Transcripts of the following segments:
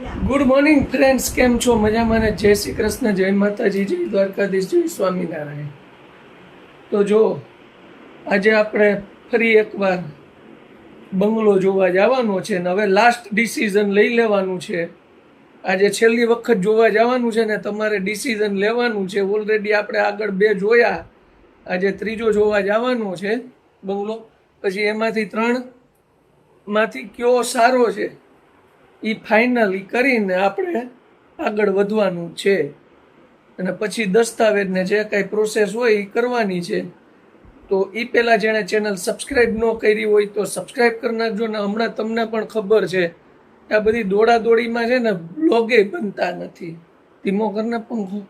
Good morning friends, કેમ છો? મજામાં ને? જય શ્રી કૃષ્ણ, જય માતાજી, જય દ્વારકાધીશ, જય સ્વામિનારાયણ. તો જો આજે આપણે ફરી એકવાર બંગલો જોવા જવાનો છે ને હવે લાસ્ટ ડિસિઝન લઈ લેવાનું છે. આજે છેલ્લી વખત જોવા જવાનું છે ને તમારે ડિસિઝન લેવાનું છે. ઓલરેડી આપણે આગળ 2 જોયા, આજે ત્રીજો જોવા જવાનો છે બંગલો. પછી એમાંથી 3 માંથી કયો સારો છે એ ફાઇનલી કરીને આપણે આગળ વધવાનું છે. અને પછી દસ્તાવેજને જે કાંઈ પ્રોસેસ હોય એ કરવાની છે. તો એ પહેલાં જેણે ચેનલ સબસ્ક્રાઈબ ન કરી હોય તો સબસ્ક્રાઈબ કરી નાખજો. ને હમણાં તમને પણ ખબર છે આ બધી દોડાદોડીમાં છે ને વ્લોગે બનતા નથી. ધીમો કરીને પણ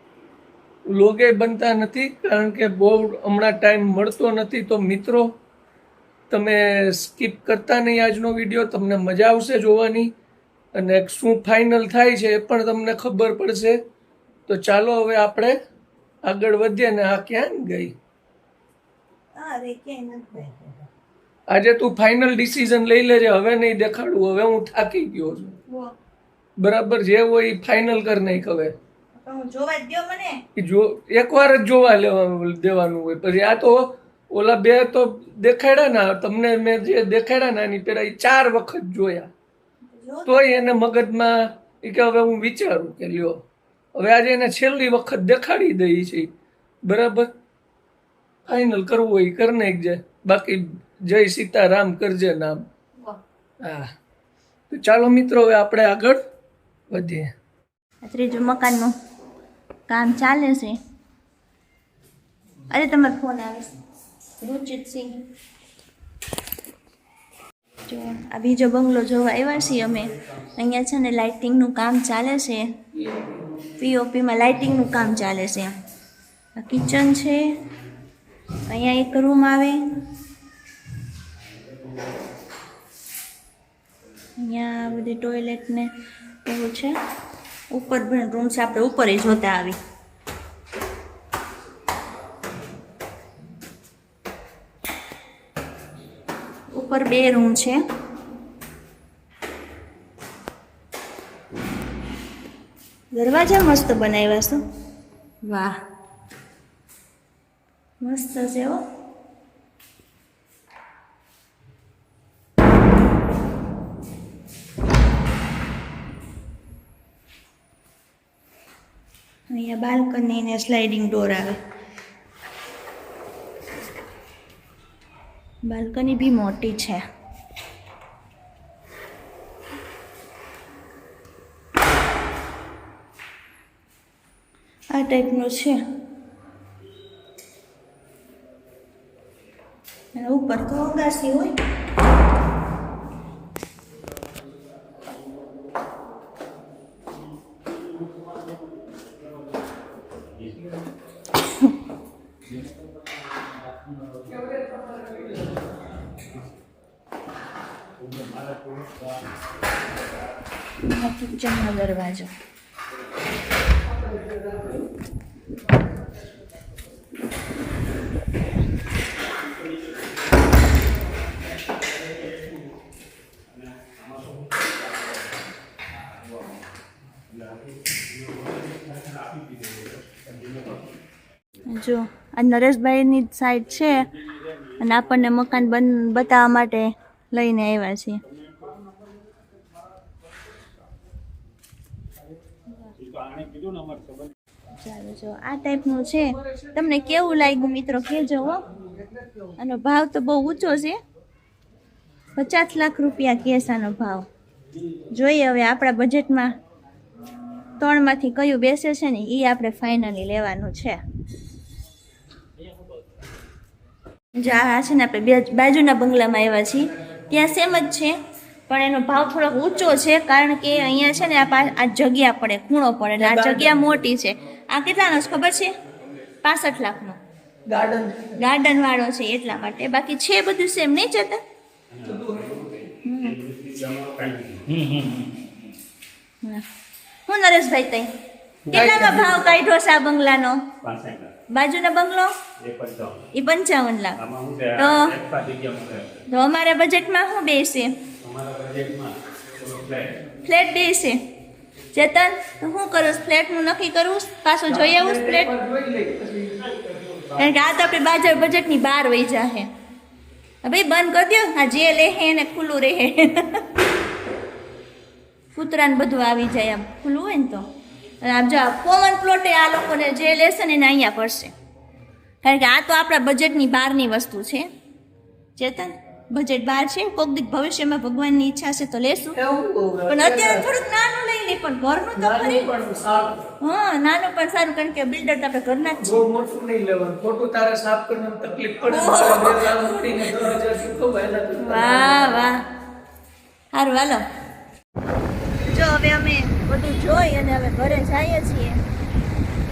વ્લોગે બનતા નથી કારણ કે બહુ હમણાં ટાઈમ મળતો નથી. તો મિત્રો, તમે સ્કીપ કરતા નહીં આજનો વિડીયો, તમને મજા આવશે જોવાની અને શું ફાઇનલ થાય છે એ પણ તમને ખબર પડશે. તો ચાલો હવે આપણે આગળ વધીએ. ને આ ક્યાં ગઈ? આજે તું ફાઇનલ ડિસિઝન લઈ લેજે. હવે નહીં દેખાડું, હવે હું થાકી ગયો છું. બરાબર, જે હોય એ ફાઇનલ કરી નાખ. હવે જો એકવાર જ જોવા દેવાનું હોય. પછી આ તો ઓલા 2 તો દેખાડ્યા ને તમને, મેં જે દેખાડ્યા ને એની પેલા 4 વખત જોયા. તોય એને મગજમાં એ કે હવે હું વિચારું કે લ્યો હવે આજે એને છેલ્લી વખત દેખાડી દઈ છે. બરાબર, ફાઇનલ કરવું હોય કરી નાખજે. બાકી જય સીતારામ કરજે નામ. હા, તો ચાલો મિત્રો, હવે આપણે આગળ વધીએ. ત્રીજું મકાનનું કામ ચાલે છે. અરે તમારો ફોન આવે છે, રૂચિતસિંહ. જો આ બીજો બંગલો જોવા આવ્યા છીએ અમે. અહીંયા છે ને લાઇટિંગનું કામ ચાલે છે. પીઓપીમાં લાઇટિંગનું કામ ચાલે છે. આ કિચન છે, અહીંયા એક રૂમ આવે, અહીંયા બધી ટોયલેટ ને એવું છે. ઉપર પણ રૂમ છે, આપણે ઉપર જોતા આવી. ઉપર 2 રૂમ છે. દરવાજા મસ્ત બનાવ્યા છે. વાહ, મસ્ત છે હો. અહીંયા બાલ્કની ને સ્લાઇડિંગ ડોર આવે. બાલ્કની બી મોટી છે. આ ટાઈપનું છે. અને ઉપર તો અગાસી હોય. કિચનનો દરવાજો. જો આ નરેશભાઈની સાઈડ છે અને આપણને મકાન બતાવવા માટે લઈને આવ્યા છીએ. ચાલો, જો આ ટાઈપનું છે. તમને કેવું લાગ્યું મિત્રો કહેજો હો. આનો ભાવ તો બહુ ઊંચો છે. 50 લાખ રૂપિયા કેસ આનો ભાવ. જોઈએ હવે આપણા બજેટમાં 3 માંથી કયું બેસે છે ને એ આપણે ફાઇનલી લેવાનું છે. જો આ છે ને આપણે બાજુના બંગલામાં આવ્યા છીએ. ત્યાં સેમ જ છે પણ એનો ભાવ થોડોક ઊંચો છે કારણ કે અહીંયા છે ને આ જગ્યા પડે, ખૂણો પડે એટલે આ જગ્યા મોટી છે. આ કેટલાનો છે ખબર છે? 65 લાખનો ગાર્ડન વાળો છે એટલા માટે. બાકી છે બધું સેમ નહીં જતા. હું નરેશભાઈ તઈ કેટલાનો ભાવ કાઢ્યો છે આ બંગલાનો? બાજુનો બંગલો એ 55 લાખ. તો અમારા બજેટમાં શું બેસે? ફ્લેટ બેસે ચેતન તો શું કરું ફ્લેટનું નક્કી કરવું પાછું જોઈ આવું ફ્લેટ કારણ કે આ તો આપણે બજેટની બહાર વહી જાહે ભાઈ બંધ કરી દો આ જે લે હે ને ખુલ્લું રહે કૂતરાને બધું આવી જાય આમ ખુલ્લું હોય ને તો અને આમ જો કોમન પ્લોટે આ લોકોને જે લેશે ને એને અહીંયા પડશે કારણ કે આ તો આપણા બજેટની બહારની વસ્તુ છે ચેતન બજેટ બહાર છે કોક દીક ભવિષ્યમાં ભગવાનની ઈચ્છા છે તો લેશું પણ અત્યારે થોડુંક નાનું લઈ લે પણ ઘરનું તો ખરી હા નાનું પણ સારું કારણ કે બિલ્ડર તો આપણે ઘરના જ બહુ મોટું નહીં લેવાનું ખોટું તારે સાફ કરવાનું તકલીફ પડે વાહ વાહ સારું હાલો જો હવે અમે બધું જોઈ અને હવે ઘરે જઈએ છીએ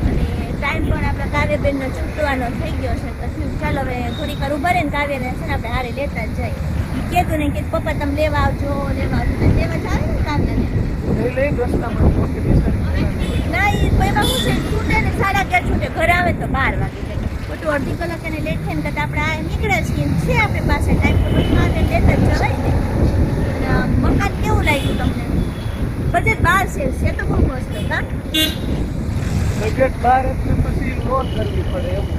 અને ટાઈમ પણ આપણા કાવ્યબેનનો છૂટવાનો થઈ ગયો છે પછી ચાલો હવે થોડીક વાર ઉભા રહીને કાવ્યને છે ને આપણે હારે લેતા જ જાય એ કહેતું નહીં કે પપ્પા તમે લેવા આવજો લેવા જાવે ને કાવ્યને ના એ પહેલાં શું છે છૂટે ને 11:30 છૂટે ઘરે આવે તો 12 વાગી જાય ખોટું અડધી કલાક એને લેટ થઈને કરતાં આપણે આ નીકળ્યા છીએ છે આપણી પાસે ટાઈમ તો પછી કાવ્ય લેતા જ જવાય ને અને મકાન કેવું લાગ્યું તમને બજેટ 12 છે તો બહુ મસ્ત કા બજેટ 12 એટલે પછી લોન કરવી પડે એવું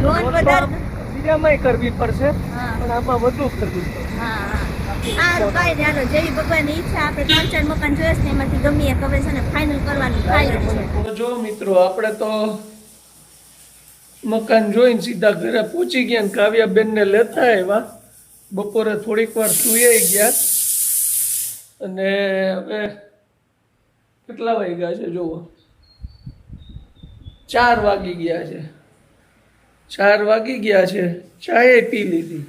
લોન વધારે બીજામાંય કરવી પડશે હા પણ આમાં વધુ કરવી પડે હા કાંઈ નહીં હાલો જેવી ભગવાનની ઈચ્છા આપણે 3-4 મકાન જોઈશ ને એમાંથી ગમે એક હવે છે ને ફાઇનલ કરવાનું થાય જ છે તો જો મિત્રો આપણે તો મકાન જોઈને સીધા ઘરે પહોંચી ગયા ને કાવ્યાબેનને લેતા આવ્યા બપોરે થોડીક વાર સૂઈ ગયા અને હવે કેટલા વાગ્યા છે જુઓ 4 વાગી ગયા છે 4 વાગી ગયા છે ચાય પી લીધી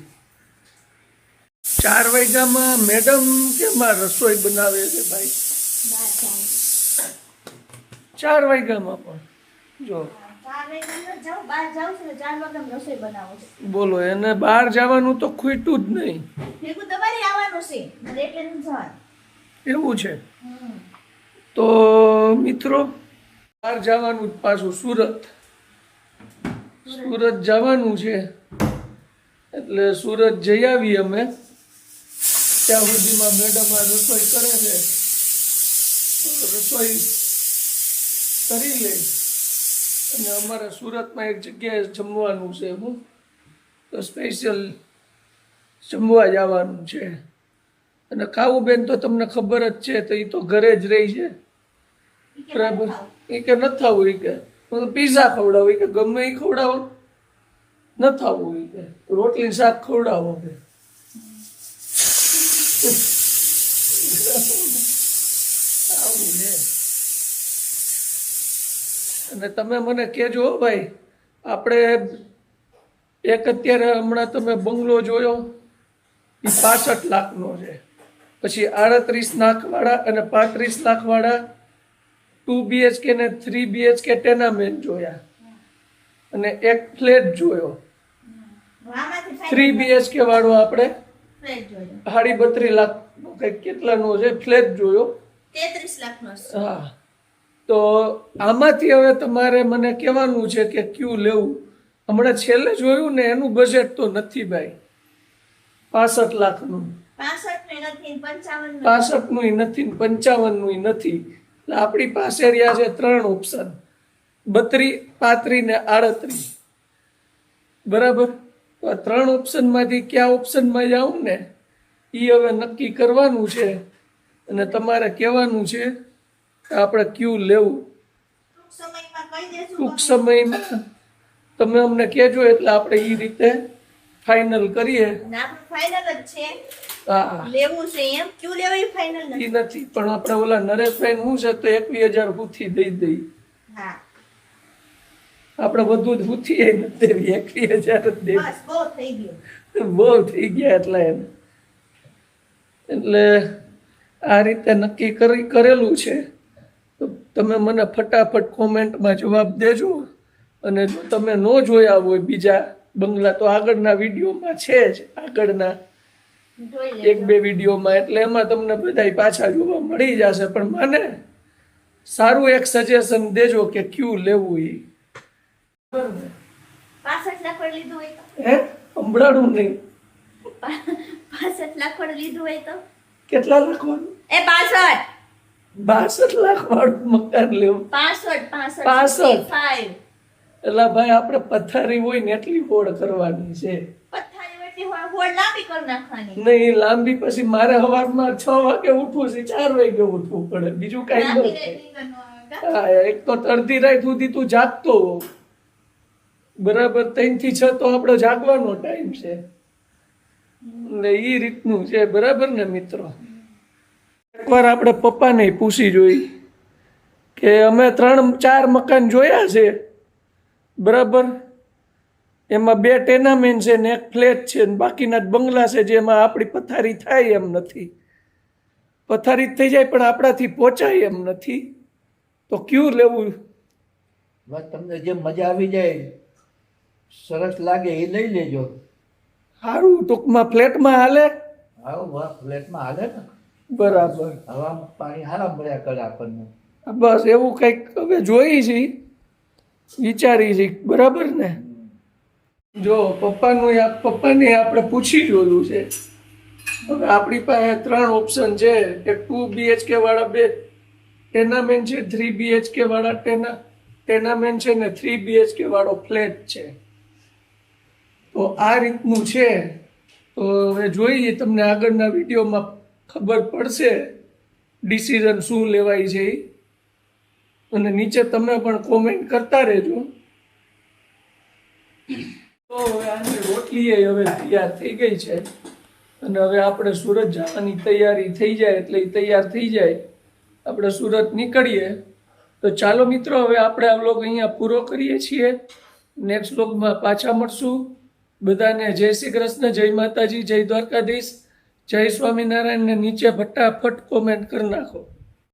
4 વાગ્યામાં મેડમ કેમાં રસોઈ બનાવે છે ભાઈ 4 વાગ્યામાં પણ જો બોલો એને બહાર જવાનું તો ખૂટ્યું જ નહીં એવું છે તો મિત્રો બહાર જવાનું પાછું સુરત જવાનું છે એટલે સુરત જઈ આવી અમે ત્યાં સુધીમાં મેડમ આ રસોઈ કરે છે રસોઈ કરી લે અને અમારે સુરતમાં એક જગ્યાએ જમવાનું છે હું તો સ્પેશિયલ જમવા જવાનું છે અને કાવુબેન તો તમને ખબર જ છે તો એ તો ઘરે જ રહી છે બરાબર એ કે ન થવું એ કે પીઝા ખવડાવો કે ગમે એ ખવડાવો ન થવું એ કે રોટલી શાક ખવડાવો કે આવું છે અને તમે મને કહેજો ભાઈ આપણે એક અત્યારે હમણાં તમે બંગલો જોયો એ 65 લાખનો છે પછી 38 લાખવાળા અને 35 લાખવાળા 2 BHK ને 3 BHK ટેનામેન્ટ જોયા અને એક ફ્લેટ જોયો 3 BHK વાળો આપણે 32 લાખ કંઈક કેટલાનો છે ફ્લેટ જોયો 33 લાખનો હા તો આમાંથી હવે તમારે મને કહેવાનું છે કે કયું લેવું હમણાં છેલ્લે જોયું ને એનું બજેટ તો નથી ભાઈ 65 લાખનું 65 નું નથી 55 નું નથી એટલે આપણી પાસે રહ્યા છે 3 ઓપ્શન 32 35 ને 38 બરાબર તો આ 3 ઓપ્શનમાંથી કયા ઓપ્શનમાં જાઉં ને એ હવે નક્કી કરવાનું છે અને તમારે કહેવાનું છે આપણે ક્યુ લેવું ટૂંક સમયમાં તમે અમને કહેજો એટલે આપણે એ રીતે ફાઇનલ કરીએ હા લેવું છે એમ ક્યુ લેવું એ ફાઇનલ એ નથી પણ આપણે ઓલા નરેશભાઈ શું છે તો 21,000 હુથી દઈ હા આપણે બધું જ હુથી નથી દેવી 21,000 જ દેવી બસ બહુ થઈ ગયું બહુ થઈ ગયા એટલે આ રીતે નક્કી કરેલું છે તો તમે મને ફટાફટ કોમેન્ટમાં જવાબ દેજો અને જો તમે ન જોયા હોય બીજા બંગલા તો આગળના વિડીયોમાં છે જ આગળના 1-2 વિડીયોમાં એટલે એમાં તમને બધાય પાછા જોવા મળી જશે પણ મને સારું એક સજેશન દેજો કે ક્યુ લેવું એ 65 લાખ પર લીધું હોય તો હે સંભળાણું નહીં 65 લાખ પર લીધું હોય તો કેટલા લખવાનું એ 62 62 લાખ વાળું મકાન લેવું 65. એટલે ભાઈ આપણે પથારી હોય ને એટલી હોડ કરવાની છે. નહીં લાંબી પછી મારે સવારમાં 6 વાગે ઉઠવું છે, 4 વાગે ઉઠવું પડે, બીજું કઈ ન થાય. હા, એક તો અડધી રાત સુધી તું જાગતો હોવ, બરાબર. 3 થી 6 તો આપણો જાગવાનો ટાઈમ છે, ને એ રીતનું છે, બરાબર ને મિત્રો. એકવાર આપણે પપ્પાને પૂછી જોઈ કે અમે 3-4 મકાન જોયા છે, બરાબર. એમાં 2 ટેનામેન્ટ છે ને 1 ફ્લેટ છે, ને બાકીના બંગલા છે જેમાં આપણી પથારી થાય એમ નથી. પથારી થઈ જાય પણ આપણાથી પહોંચાય એમ નથી. તો ક્યું લેવું? તમને જે મજા આવી જાય, સરસ લાગે એ લઈ લેજો. સારું, ટૂંકમાં ફ્લેટમાં હાલે? આવો વાહ, ફ્લેટમાં હાલે ને. બરાબર. હવા પાણી સારા મળ્યા કરે આપણને. બસ એવું કંઈક હવે જોઈ છે, વિચારી છે, બરાબર ને. જો પપ્પાને આપણે પૂછી જોયું છે. હવે આપણી પાસે 3 ઓપ્શન છે. એક 2 BHK વાળા 2 ટેનામેન્ટ છે, 3 BHK વાળા ટેનામેન્ટ છે ને 3 BHK વાળો ફ્લેટ છે. તો આ રીતનું છે. તો હવે જોઈએ, તમને આગળના વિડીયોમાં ખબર પડશે ડિસિઝન શું લેવાય છે એ. અને નીચે તમે પણ કોમેન્ટ કરતા રહેજો. તો હવે આની રોટલી હવે તૈયાર થઈ ગઈ છે, અને હવે આપણે સુરત જવાની તૈયારી થઈ જાય એટલે તૈયાર થઈ જાય આપણે સુરત નીકળીએ. તો ચાલો મિત્રો, હવે આપણે આ વ્લોગ અહીંયા પૂરો કરીએ છીએ. નેક્સ્ટ વ્લોગમાં પાછા મળશું. બધાને જય શ્રી કૃષ્ણ, જય માતાજી, જય દ્વારકાધીશ, જય સ્વામિનારાયણ. ને નીચે ફટાફટ કોમેન્ટ કરી નાખો.